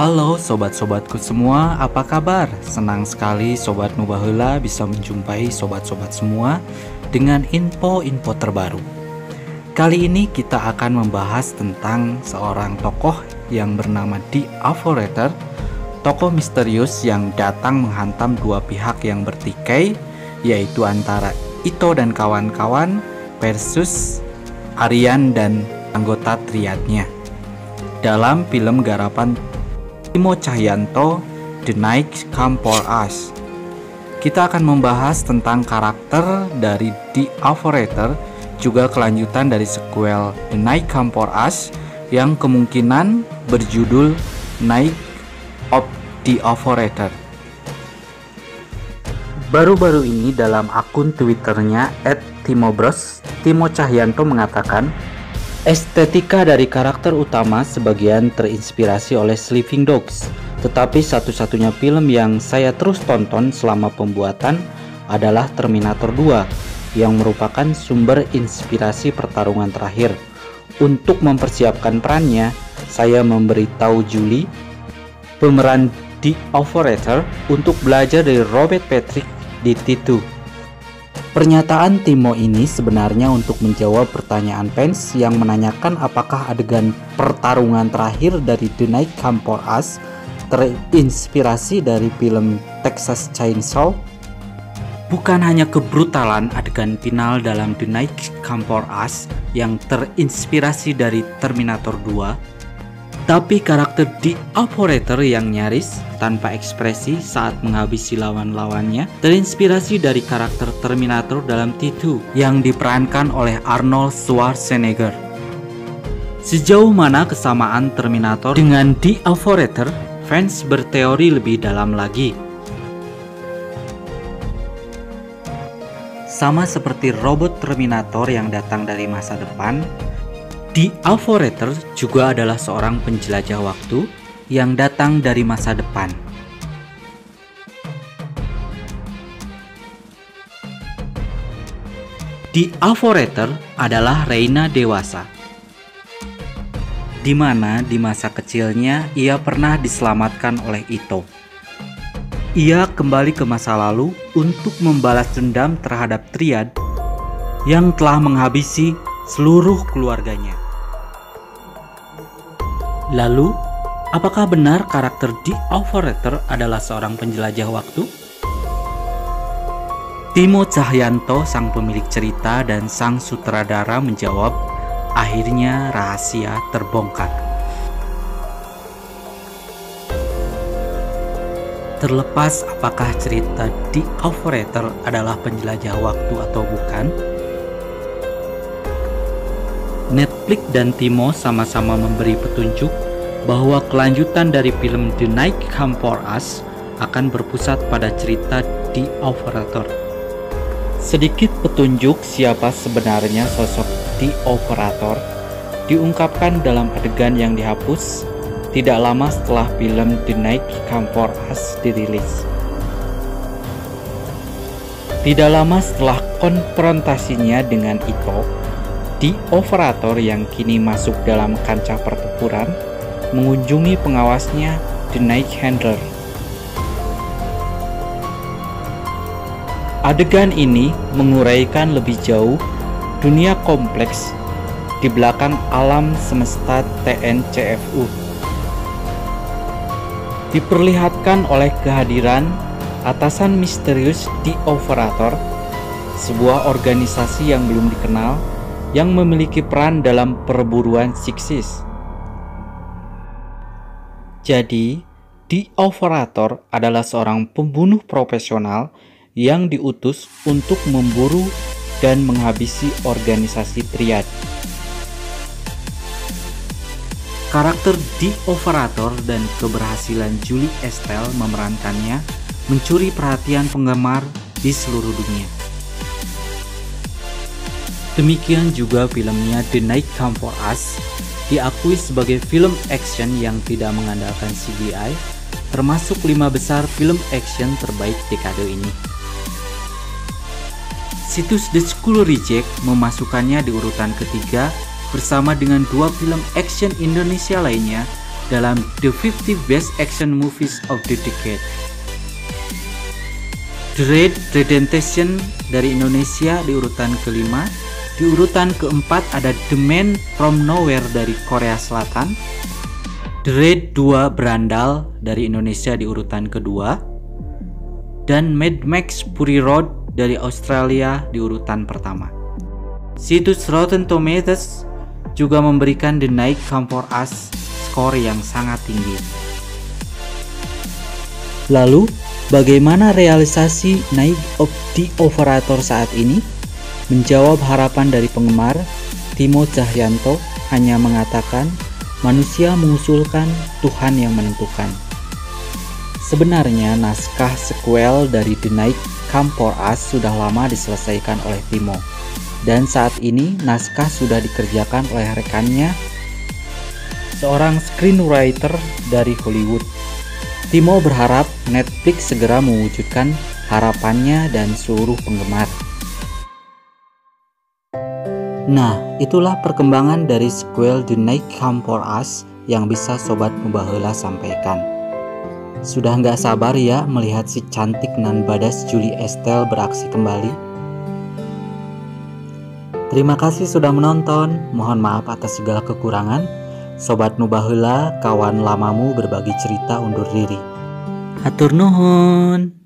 Halo sobat-sobatku semua, apa kabar? Senang sekali Sobat Nubaheula bisa menjumpai sobat-sobat semua dengan info-info terbaru. Kali ini kita akan membahas tentang seorang tokoh yang bernama The Avorator, tokoh misterius yang datang menghantam dua pihak yang bertikai, yaitu antara Ito dan kawan-kawan versus Aryan dan anggota triadnya. Dalam film garapan Timo Tjahjanto, The Night Come For Us. Kita akan membahas tentang karakter dari The Avorator, juga kelanjutan dari sequel The Night Come For Us yang kemungkinan berjudul Night of the Avorator. Baru-baru ini dalam akun Twitternya @timobros, Timo Tjahjanto mengatakan, estetika dari karakter utama sebagian terinspirasi oleh Sleeping Dogs, tetapi satu-satunya film yang saya terus tonton selama pembuatan adalah Terminator 2 yang merupakan sumber inspirasi pertarungan terakhir. Untuk mempersiapkan perannya, saya memberitahu Julie, pemeran The Avorator, untuk belajar dari Robert Patrick di T2. Pernyataan Timo ini sebenarnya untuk menjawab pertanyaan fans yang menanyakan apakah adegan pertarungan terakhir dari The Night Come For Us terinspirasi dari film Texas Chainsaw. Bukan hanya kebrutalan adegan final dalam The Night Come For Us yang terinspirasi dari Terminator 2, tapi karakter The Avorator yang nyaris tanpa ekspresi saat menghabisi lawan-lawannya terinspirasi dari karakter Terminator dalam T2 yang diperankan oleh Arnold Schwarzenegger. Sejauh mana kesamaan Terminator dengan The Avorator? Fans berteori lebih dalam lagi. Sama seperti robot Terminator yang datang dari masa depan, The Avorator juga adalah seorang penjelajah waktu yang datang dari masa depan. The Avorator adalah Reina dewasa, di mana di masa kecilnya ia pernah diselamatkan oleh Ito. Ia kembali ke masa lalu untuk membalas dendam terhadap Triad yang telah menghabisi seluruh keluarganya. Lalu, apakah benar karakter The Avorator adalah seorang penjelajah waktu? Timo Tjahjanto, sang pemilik cerita dan sang sutradara, menjawab, akhirnya rahasia terbongkar. Terlepas apakah cerita The Avorator adalah penjelajah waktu atau bukan, Netflix dan Timo sama-sama memberi petunjuk bahwa kelanjutan dari film The Night Come For Us akan berpusat pada cerita The Avorator. Sedikit petunjuk siapa sebenarnya sosok The Avorator diungkapkan dalam adegan yang dihapus tidak lama setelah film The Night Come For Us dirilis. Tidak lama setelah konfrontasinya dengan Ito, The Avorator yang kini masuk dalam kancah pertempuran mengunjungi pengawasnya, The Night Handler. Adegan ini menguraikan lebih jauh dunia kompleks di belakang alam semesta TNCFU. Diperlihatkan oleh kehadiran atasan misterius The Avorator, sebuah organisasi yang belum dikenal yang memiliki peran dalam perburuan Sixes. Jadi, The Avorator adalah seorang pembunuh profesional yang diutus untuk memburu dan menghabisi organisasi Triad. Karakter The Avorator dan keberhasilan Julie Estelle memerankannya mencuri perhatian penggemar di seluruh dunia. Demikian juga filmnya The Night Come For Us diakui sebagai film action yang tidak mengandalkan CGI, termasuk 5 besar film action terbaik dekade ini. Situs The School Reject memasukkannya di urutan ketiga bersama dengan 2 film action Indonesia lainnya dalam The 50 Best Action Movies of the Decade. The Raid Redemption dari Indonesia di urutan kelima. Di urutan keempat ada The Man from Nowhere dari Korea Selatan. The Raid 2 Berandal dari Indonesia di urutan kedua. Dan Mad Max Fury Road dari Australia di urutan pertama. Situs Rotten Tomatoes juga memberikan The Night Come For Us skor yang sangat tinggi. Lalu, bagaimana realisasi Night of the Operator saat ini? Menjawab harapan dari penggemar, Timo Tjahjanto hanya mengatakan, manusia mengusulkan, Tuhan yang menentukan. Sebenarnya naskah sequel dari The Night Come For Us sudah lama diselesaikan oleh Timo. Dan saat ini naskah sudah dikerjakan oleh rekannya, seorang screenwriter dari Hollywood. Timo berharap Netflix segera mewujudkan harapannya dan seluruh penggemar. Nah, itulah perkembangan dari sequel The Night Come For Us yang bisa Sobat Nubaheula sampaikan. Sudah nggak sabar ya melihat si cantik nan badas Julie Estelle beraksi kembali. Terima kasih sudah menonton, mohon maaf atas segala kekurangan. Sobat Nubaheula, kawan lamamu berbagi cerita undur diri. Hatur nuhun.